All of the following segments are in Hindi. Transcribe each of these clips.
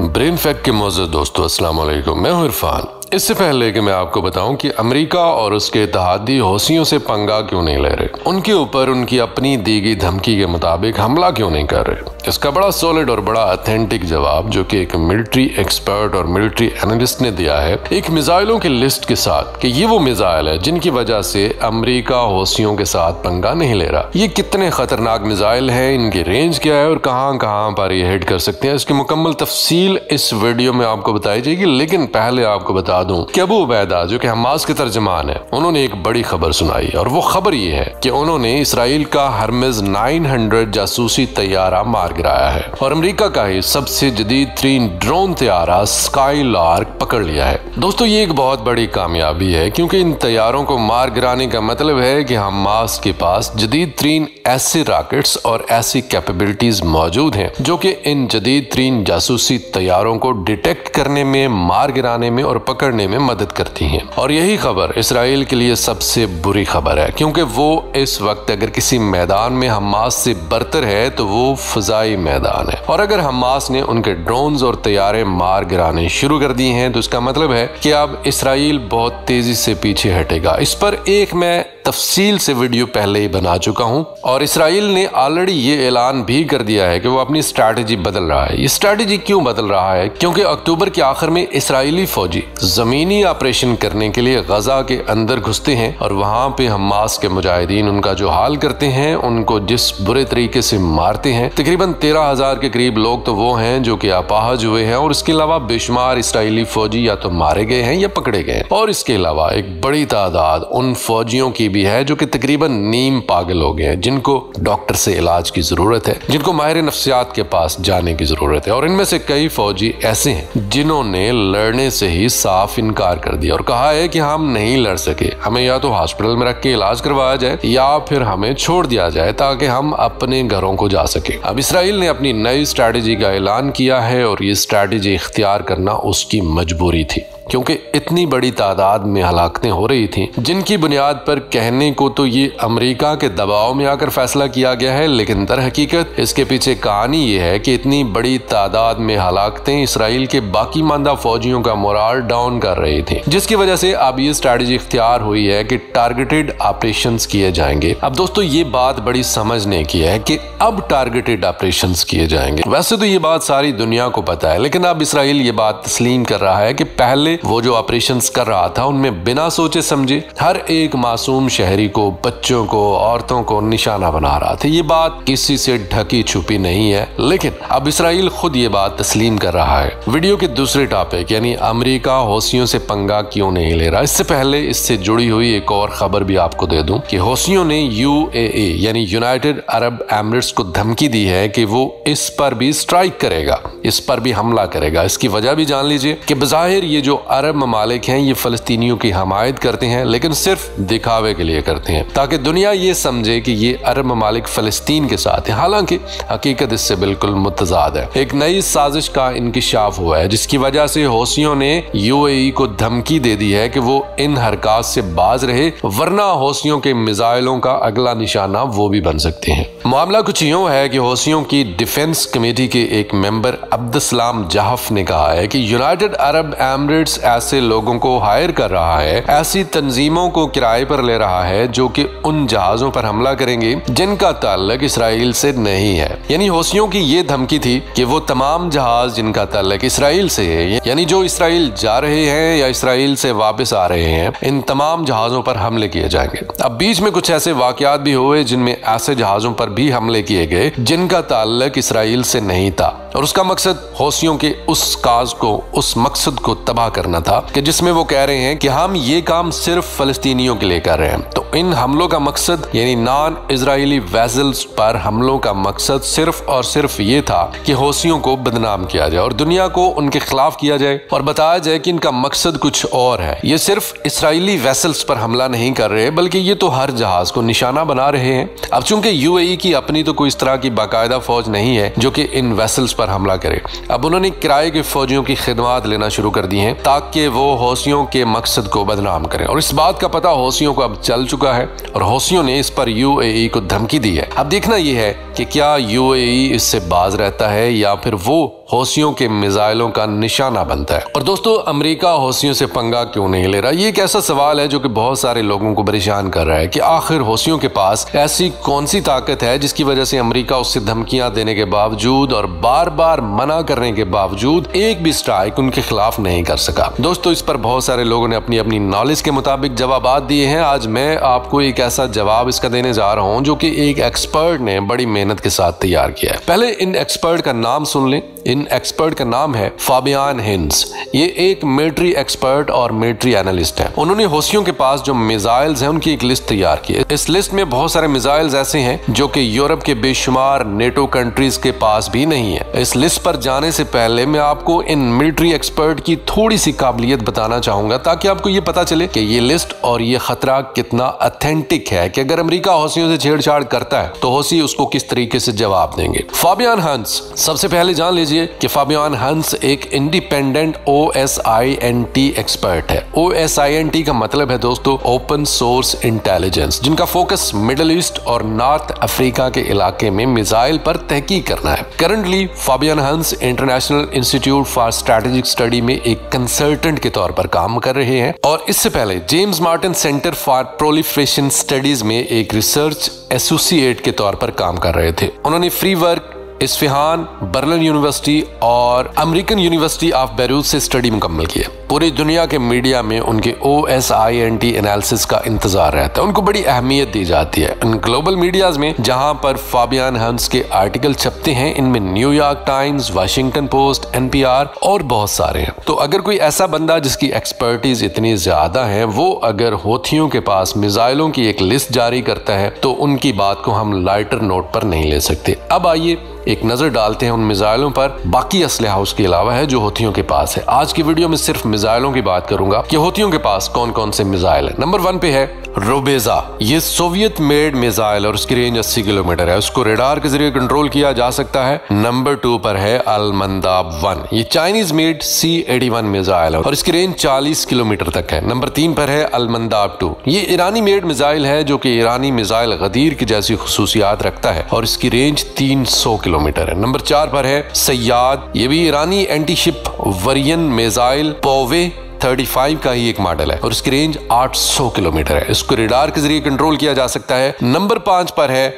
ब्रेन फैक्ट के मौजूद दोस्तों, अस्सलाम वालेकुम। मैं हूं इरफान। इससे पहले कि मैं आपको बताऊं कि अमेरिका और उसके इत्तेहादी हौसियों से पंगा क्यों नहीं ले रहे, उनके ऊपर उनकी अपनी दी गई धमकी के मुताबिक हमला क्यों नहीं कर रहे, इसका बड़ा सॉलिड और बड़ा ऑथेंटिक जवाब जो कि एक मिलिट्री एक्सपर्ट और मिलिट्री एनालिस्ट ने दिया है एक मिसाइलों की लिस्ट के साथ कि ये वो मिसाइल है जिनकी वजह से अमेरिका हौसियों के साथ पंगा नहीं ले रहा। ये कितने खतरनाक मिसाइल है, इनकी रेंज क्या है और कहां कहां पर ये हिट कर सकते हैं, इसकी मुकम्मल तफसील इस वीडियो में आपको बताई जाएगी। लेकिन पहले आपको बता दूं कि अबू उबैदा जो कि हमास के तर्जमान है, उन्होंने एक बड़ी खबर सुनाई और वो खबर ये है कि उन्होंने इसराइल का हर्मेज 900 जासूसी तैयारा मार गिराया है और अमेरिका का ही सबसे जदीद तरीन ड्रोन तैयारा स्काईलार्क पकड़ लिया है। दोस्तों, ये एक बहुत बड़ी कामयाबी है क्योंकि इन तैयारों को मार गिराने का मतलब है कि हमास के पास जदीद तरीन ऐसे रॉकेट्स और ऐसी कैपेबिलिटीज मौजूद हैं जो कि इन जदीद तरीन जासूसी तैयारों को डिटेक्ट करने में, मार गिराने में और पकड़ने में मदद करती हैं। और यही खबर इसराइल के लिए सबसे बुरी खबर है क्योंकि वो इस वक्त अगर किसी मैदान में हमास से बरतर है तो वो फजाई मैदान है, और अगर हमास ने उनके ड्रोन्स और तैयारे मार गिराने शुरू कर दिए हैं तो इसका मतलब है कि अब इसराइल बहुत तेजी से पीछे हटेगा। इस पर एक मैं तफसील से वीडियो पहले ही बना चुका हूं और इसराइल ने ऑलरेडी ये ऐलान भी कर दिया है कि वो अपनी स्ट्रैटेजी बदल रहा है। ये स्ट्रैटेजी क्यों बदल रहा है? क्योंकि अक्टूबर के आखिर में इसराइली फौजी जमीनी ऑपरेशन करने के लिए गजा के अंदर घुसते हैं और वहां पे हमास के मुजाहिदीन उनका जो हाल करते हैं, उनको जिस बुरे तरीके से मारते हैं। तकरीबन 13,000 के करीब लोग तो वो हैं जो कि अपाहज हुए हैं और इसके अलावा बेशुमार इसराइली फौजी या तो मारे गए हैं या पकड़े गए हैं। और इसके अलावा एक बड़ी तादाद उन फौजियों की भी है जो कि तकरीबन नीम पागल हो गए हैं, जिनको डॉक्टर से इलाज की जरूरत है, जिनको माहिर नफ्सियात के पास जाने की जरूरत है। और इनमें से कई फौजी ऐसे हैं जिन्होंने लड़ने से ही साफ इनकार कर दिया और कहा है कि हम नहीं लड़ सके, हमें या तो हॉस्पिटल में रख के इलाज करवाया जाए या फिर हमें छोड़ दिया जाए ताकि हम अपने घरों को जा सके। अब इसराइल ने अपनी नई स्ट्रैटेजी का ऐलान किया है और ये स्ट्रैटेजी इख्तियार करना उसकी मजबूरी थी क्योंकि इतनी बड़ी तादाद में हलाकतें हो रही थी जिनकी बुनियाद पर कहने को तो ये अमेरिका के दबाव में आकर फैसला किया गया है, लेकिन दर हकीकत इसके पीछे कहानी ये है कि इतनी बड़ी तादाद में हलाकतें इसराइल के बाकी मानदा फौजियों का मोराल डाउन कर रही थी, जिसकी वजह से अब ये स्ट्रैटेजी इख्तियार हुई है कि टारगेटेड ऑपरेशंस किए जाएंगे। अब दोस्तों, ये बात बड़ी समझने की है कि अब टारगेटेड ऑपरेशंस किए जाएंगे। वैसे तो ये बात सारी दुनिया को पता है, लेकिन अब इसराइल ये बात तस्लीम कर रहा है कि पहले वो जो ऑपरेशंस कर रहा था उनमें बिना सोचे समझे हर एक मासूम शहरी को, बच्चों को, औरतों को निशाना बना रहा था। ये बात किसी से ढकी छुपी नहीं है, लेकिन अब इसराइल खुद ये बात तस्लीम कर रहा है। वीडियो के दूसरे टॉपिक यानी अमेरिका हौसियों से पंगा क्यों नहीं ले रहा, इससे पहले इससे जुड़ी हुई एक और खबर भी आपको दे दूं कि हौसियों ने यूएई यानी यूनाइटेड अरब एमिरेट्स को धमकी दी है कि वो इस पर भी स्ट्राइक करेगा, इस पर भी हमला करेगा। इसकी वजह भी जान लीजिए कि बज़ाहिर ये जो अरब ममालिक हैं ये फलस्तीनियों की हमायत करते हैं, लेकिन सिर्फ दिखावे के लिए करते हैं ताकि दुनिया ये समझे कि ये अरब ममालिक फलस्तीन के साथ है, हालांकि हकीकत इससे बिल्कुल मुतजाद है। एक नई साजिश का इंकिशाफ हुआ है जिसकी वजह से हौसियों ने यूएई को धमकी दे दी है कि वो इन हरकत से बाज रहे, वरना हौसियों के मिसाइलों का अगला निशाना वो भी बन सकते हैं। मामला कुछ यूं है कि हौसियों की डिफेंस कमेटी के एक मेंबर अब्दुस्सलाम जहफ ने कहा है कि यूनाइटेड अरब एमिरेट्स ऐसे लोगों को हायर कर रहा है, ऐसी तंजीमों को किराए पर ले रहा है जो कि उन जहाजों पर हमला करेंगे जिनका ताल्लुक इसराइल से नहीं है। यानी हौसियों की ये धमकी थी कि वो तमाम जहाज जिनका ताल्लुक इसराइल से है, यानी जो इसराइल जा रहे हैं या इसराइल से वापस आ रहे हैं, इन तमाम जहाजों पर हमले किए जाएंगे। अब बीच में कुछ ऐसे वाकयात भी हुए जिनमें ऐसे जहाजों पर भी हमले किए गए जिनका ताल्लुक इसराइल से नहीं था और उसका मकसद हौसियों के उस काज को, उस मकसद को तबाह करना था कि जिसमें वो कह रहे हैं कि हम ये काम सिर्फ फलस्तीनियों के लिए कर रहे हैं। तो इन हमलों का मकसद यानी नॉन इजरायली वेसल्स पर हमलों का मकसद सिर्फ और सिर्फ ये था कि हौसियों को बदनाम किया जाए और दुनिया को उनके खिलाफ किया जाए और बताया जाए कि इनका मकसद कुछ और है। ये सिर्फ इसराइली वेसल्स पर हमला नहीं कर रहे बल्कि ये तो हर जहाज को निशाना बना रहे हैं। अब चूंकि यूएई की अपनी तो कोई इस तरह की बाकायदा फौज नहीं है जो कि इन वेसल्स पर हमला करे, अब उन्होंने किराए के फौजियों की खिदमत लेना शुरू कर दी है ताकि वो हौसियों के मकसद को बदनाम करें। और इस बात का पता हौसियों को अब चल चुका है और हौसियों ने इस पर यूएई को धमकी दी है। अब देखना यह है कि क्या यूएई इससे बाज रहता है या फिर वो हौसियों के मिसाइलों का निशाना बनता है। और दोस्तों, अमेरिका हौसियों से पंगा क्यों नहीं ले रहा? ये एक ऐसा सवाल है जो कि बहुत सारे लोगों को परेशान कर रहा है कि आखिर हौसियों के पास ऐसी कौन सी ताकत है जिसकी वजह से अमेरिका उससे धमकियां देने के बावजूद और बार बार मना करने के बावजूद एक भी स्ट्राइक उनके खिलाफ नहीं कर सका। दोस्तों, इस पर बहुत सारे लोगों ने अपनी अपनी नॉलेज के मुताबिक जवाब दिए हैं। आज मैं आपको एक ऐसा जवाब इसका देने जा रहा हूं जो कि एक एक्सपर्ट ने बड़ी मेहनत के साथ तैयार किया है। पहले इन एक्सपर्ट का नाम सुन लें। इन एक्सपर्ट का नाम है फाबियान हिंस। ये एक मिलिट्री एक्सपर्ट और मिलिट्री एनालिस्ट है। उन्होंने हौसियों के पास जो मिसाइल्स हैं उनकी एक लिस्ट तैयार की है। इस लिस्ट में बहुत सारे मिसाइल्स ऐसे हैं जो कि यूरोप के बेशुमार नेटो कंट्रीज के पास भी नहीं है। इस लिस्ट पर जाने से पहले मैं आपको इन मिलिट्री एक्सपर्ट की थोड़ी सी काबिलियत बताना चाहूंगा ताकि आपको ये पता चले कि ये लिस्ट और ये खतरा कितना ऑथेंटिक है कि अगर अमेरिका हौसियों से छेड़छाड़ करता है तो हौसी उसको किस तरीके से जवाब देंगे। फाबियान हंस, सबसे पहले जान लीजिए कि फाबियान हंस एक इंडिपेंडेंट OSINT एक्सपर्ट है। OSINT का मतलब है दोस्तों ओपन सोर्स इंटेलिजेंस, जिनका फोकस मिडिल ईस्ट और नॉर्थ अफ्रीका के इलाके में मिसाइल पर तहकीक करना है। करंटली फाबियान हंस international institute for strategic study में एक कंसल्टेंट के तौर पर काम कर रहे हैं और इससे पहले James Martin centre for proliferation studies में एक रिसर्च एसोसिएट के तौर पर काम कर रहे थे। उन्होंने free work, Isfahan, Berlin university और अमेरिकन यूनिवर्सिटी ऑफ बेरूत से स्टडी मुकम्मल की है। पूरी दुनिया के मीडिया में उनके OSINT एनालिसिस का इंतजार रहता है, उनको बड़ी अहमियत दी जाती है। इन ग्लोबल मीडियाज में जहां पर फाबियान हंस के आर्टिकल छपते हैं, इनमें New York times, Washington post, NPR और बहुत सारे हैं। तो अगर कोई ऐसा बंदा जिसकी एक्सपर्टीज इतनी ज्यादा है वो अगर हौथियों के पास मिसाइलों की एक लिस्ट जारी करता है तो उनकी बात को हम लाइटर नोट पर नहीं ले सकते। अब आइए एक नजर डालते हैं उन मिसाइलों पर बाकी असलहा उसके अलावा है जो हौथियों के पास है। आज की वीडियो में सिर्फ मिसाइलों की बात करूंगा कि हौथियों के पास कौन कौन से मिसाइल है। नंबर 1 पे है रोबेजा। ये सोवियत मेड मिसाइल और उसकी रेंज 80 किलोमीटर है। उसको रेडार के जरिए कंट्रोल किया जा सकता है। नंबर 2 पर है अलमंदाब 1। ये चाइनीज मेड C-81 मिसाइल है और इसकी रेंज 40 किलोमीटर तक है। नंबर 3 पर है अलमंदाब 2। ये ईरानी मेड मिसाइल है जो कि ईरानी मिसाइल गदीर की जैसी खुसूसियात रखता है और इसकी रेंज 300 किलोमीटर है। नंबर 4 पर है सयाद। ये भी ईरानी एंटीशिप वरियन मिसाइल पोवे 35 का ही एक मॉडल है और इसकी रेंज 800 किलोमीटर है। इसको रेडार के जरिए कंट्रोल किया जा सकता है। नंबर 5 पर है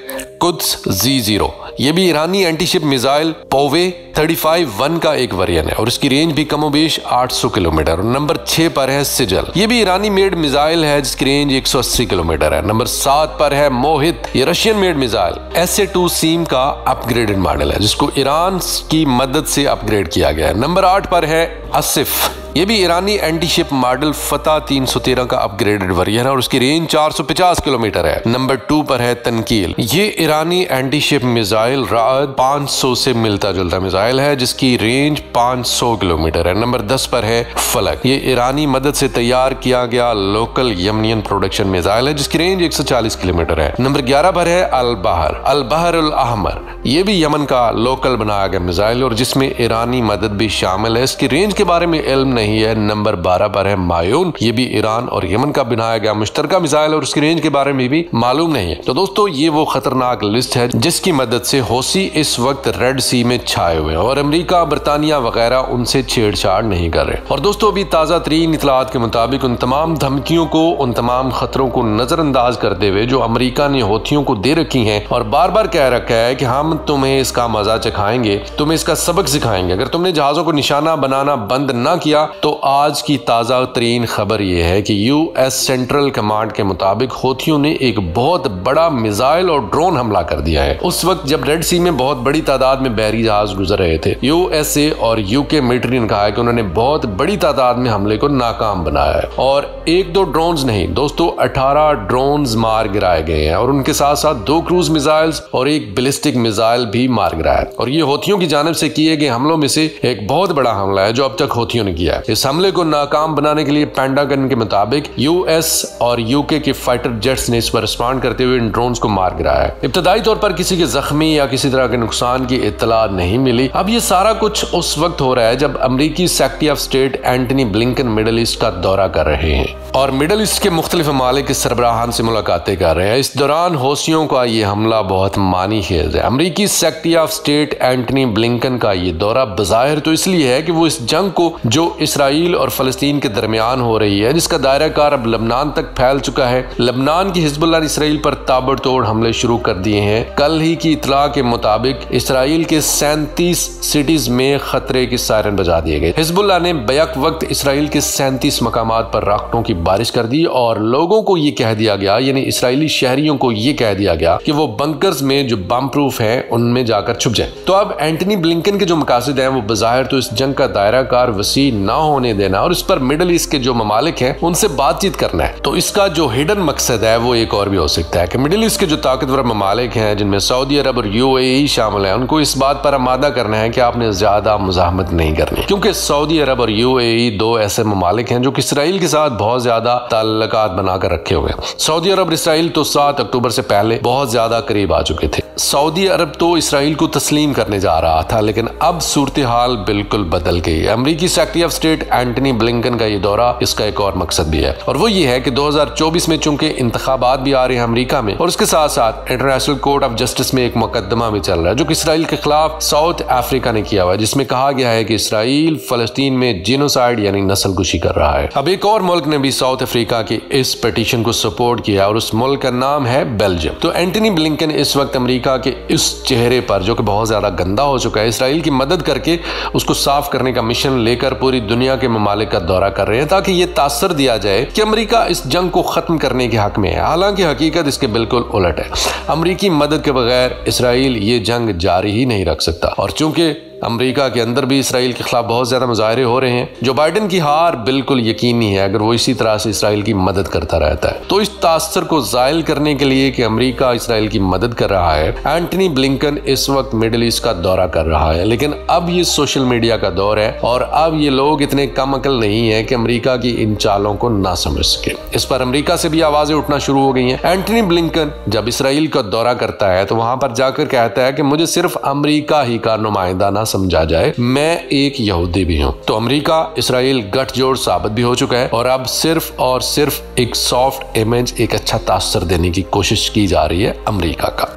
कुद्स Z0। ये भी ईरानी एंटीशिप मिसाइल पोवे 35-1 का एक वेरिएंट है और इसकी रेंज भी कमोबेश 800 किलोमीटर। नंबर 6 पर है सिजल। ये भी ईरानी मेड मिसाइल है जिसकी रेंज 180 किलोमीटर है। नंबर 7 पर है मोहित। ये रशियन मेड मिसाइल SA-2 सीम का अपग्रेडेड मॉडल है जिसको ईरान की मदद से अपग्रेड किया गया है। नंबर 8 पर है आसिफ। ये भी ईरानी एंटीशिप मॉडल फतह 313 का अपग्रेडेड वेरिएंट है और उसकी रेंज 450 किलोमीटर है। नंबर 2 पर है तनकील। ये ईरानी एंटीशिप मिसाइल राद 500 से मिलता जुलता मिसाइल है जिसकी रेंज 500 किलोमीटर है। नंबर 10 पर है फलक। ये ईरानी मदद से तैयार किया गया लोकल यमनियन प्रोडक्शन मिसाइल है जिसकी रेंज 140 किलोमीटर है। नंबर 11 पर है अल बहर अल अहमर। ये भी यमन का लोकल बनाया गया मिसाइल और जिसमें ईरानी मदद भी शामिल है। इसकी रेंज के बारे में इल्म नहीं है। नंबर 12 पर है मायून। ये भी ईरान और यमन का बनाया गया मुश्तरका मिसाइल और उसकी रेंज के बारे में भी मालूम नहीं है। तो दोस्तों, ये वो खतरनाक लिस्ट है जिसकी मदद से हौसी इस वक्त रेड सी में छाए हुए हैं और अमेरिका, बरतानिया वगैरह उनसे छेड़छाड़ नहीं कर रहे। और दोस्तों, अभी ताजा तरीन इतलात के मुताबिक उन तमाम धमकियों को, उन तमाम खतरों को नजरअंदाज करते हुए जो अमेरिका ने हौथियों को दे रखी हैं और बार बार कह रखा है कि हम तुम्हें इसका मजा चखाएंगे, तुम्हें इसका सबक सिखाएंगे, अगर तुमने जहाजों को निशाना बनाना बंद ना किया तो आज की ताजा तरीन खबर यह है कि US सेंट्रल कमांड के मुताबिक हौथियों ने एक बहुत बड़ा मिसाइल और ड्रोन हमला कर दिया है उस वक्त जब रेड सी में बहुत बड़ी तादाद में बहरी जहाज गुजर रहे थे। USA और UK मिलिट्री ने कहा है कि उन्होंने बहुत बड़ी तादाद में हमले को नाकाम बनाया है और 1-2 ड्रोन्स नहीं दोस्तों, 18 ड्रोन्स मार गिराए गए हैं और उनके साथ साथ 2 क्रूज मिसाइल्स और एक बैलिस्टिक मिसाइल भी मार गिराया है। और ये हौथियों की जानिब से किए गए हमलों में से एक बहुत बड़ा हमला है जो अब तक हौथियों ने किया है। इस हमले को नाकाम बनाने के लिए पेंटागन के मुताबिक US और UK के फाइटर जेट्स ने इस पर रिस्पॉन्ड करते हुए इन ड्रोन्स को मार गिराया है। इब्तदाई तौर पर किसी के जख्मी या किसी तरह के नुकसान की इत्तला नहीं मिली। अब ये सारा कुछ उस वक्त हो रहा है जब अमेरिकी secretary of state Antony Blinken middle east का दौरा कर रहे हैं। और मिडल ईस्ट के मुख्तलिफ ममालिक के सरबराहान से मुलाकातें कर रहे हैं। इस दौरान हौसियों का ये हमला बहुत मानी खेज है। अमरीकी secretary of state Antony Blinken का ये दौरा बज़ाहिर तो इसलिए है कि वो इस जंग को जो इसराइल और फलस्तीन के दरमियान हो रही है, जिसका दायरा कार अब लबनान तक फैल चुका है। लबनान की हिजबुल्लाह ने इसराइल पर ताबड़तोड़ हमले शुरू कर दिए हैं। कल ही की इतला के मुताबिक इसराइल के 37 सिटीज में खतरे की सायरन बजा दिए गए। हिजबुल्लाह ने बैक वक्त इसराइल के 37 मकामात पर रॉकेटों की बारिश कर दी और लोगों को ये कह दिया गया, यानी इसराइली शहरियों को ये कह दिया गया कि वो बंकर्स में जो बम प्रूफ हैं उनमें जाकर छुप जाएं। तो अब एंटनी ब्लिंकन के जो मकासद हैं वो बज़ाहिर तो इस जंग का दायरा कार वसी ना होने देना और इस पर मिडल ईस्ट के जो ममालिक हैं उनसे बातचीत करना है। तो इसका जो हिडन मकसद है वो एक और भी हो सकता है कि मिडल ईस्ट के जो ताकतवर ममालिक हैं, जिनमें सऊदी अरब और UAE शामिल है, उनको इस बात पर आमादा करना है कि आपने ज्यादा मुजाहमत नहीं करनी, क्योंकि सऊदी अरब और UAE दो ऐसे ममालिक हैं जो कि इसराइल के साथ बहुत ज्यादा ताल्लुकात बनाकर रखे हुए हैं। सऊदी अरब और इसराइल तो 7 अक्टूबर से पहले बहुत ज्यादा करीब आ चुके थे। सऊदी अरब तो इसराइल को तस्लीम करने जा रहा था, लेकिन अब सूरत हाल बिल्कुल बदल गई है। अमरीकी secretary of state Antony Blinken का ये दौरा, इसका एक और मकसद भी है और वो ये है कि 2024 में चूंकि इंतखाबात भी आ रहे हैं अमेरिका में और उसके साथ साथ इंटरनेशनल कोर्ट ऑफ जस्टिस में एक मुकदमा भी चल रहा है जो कि इसराइल के खिलाफ साउथ अफ्रीका ने किया हुआ है, जिसमें कहा गया है कि इसराइल फलस्तीन में जिनोसाइड यानी नस्लकुशी कर रहा है। अब एक और मुल्क ने भी साउथ अफ्रीका की इस पिटीशन को सपोर्ट किया और उस मुल्क का नाम है बेल्जियम। तो एंटनी ब्लिंकन इस वक्त अमेरिका के इस चेहरे पर, जो कि बहुत ज्यादा गंदा हो चुका है, इसराइल की मदद करके उसको साफ करने का मिशन लेकर पूरी दुनिया के ममालिक का दौरा कर रहे हैं ताकि ये तासर दिया जाए कि अमेरिका इस जंग को खत्म करने के हक में है। हालांकि हकीकत इसके बिल्कुल उलट है। अमेरिकी मदद के बगैर इसराइल ये जंग जारी ही नहीं रख सकता और चूंकि अमेरिका के अंदर भी इसराइल के खिलाफ बहुत ज्यादा मुजाहरे हो रहे हैं, जो बाइडेन की हार बिल्कुल यकीनी है अगर वो इसी तरह से इसराइल की मदद करता रहता है। तो इस तासर को जायल करने के लिए कि अमेरिका इसराइल की मदद कर रहा है, एंटनी ब्लिंकन इस वक्त मिडिल ईस्ट का दौरा कर रहा है। लेकिन अब ये सोशल मीडिया का दौर है और अब ये लोग इतने कम अकल नहीं है कि अमेरिका की इन चालों को ना समझ सके। इस पर अमेरिका से भी आवाजें उठना शुरू हो गई हैं। एंटनी ब्लिंकन जब इसराइल का दौरा करता है तो वहां पर जाकर कहता है कि मुझे सिर्फ अमेरिका ही का नुमाइंदा ना समझा जाए, मैं एक यहूदी भी हूं। तो अमेरिका इसराइल गठजोड़ साबित भी हो चुका है और अब सिर्फ और सिर्फ एक सॉफ्ट इमेज, एक अच्छा तासर देने की कोशिश की जा रही है अमेरिका का।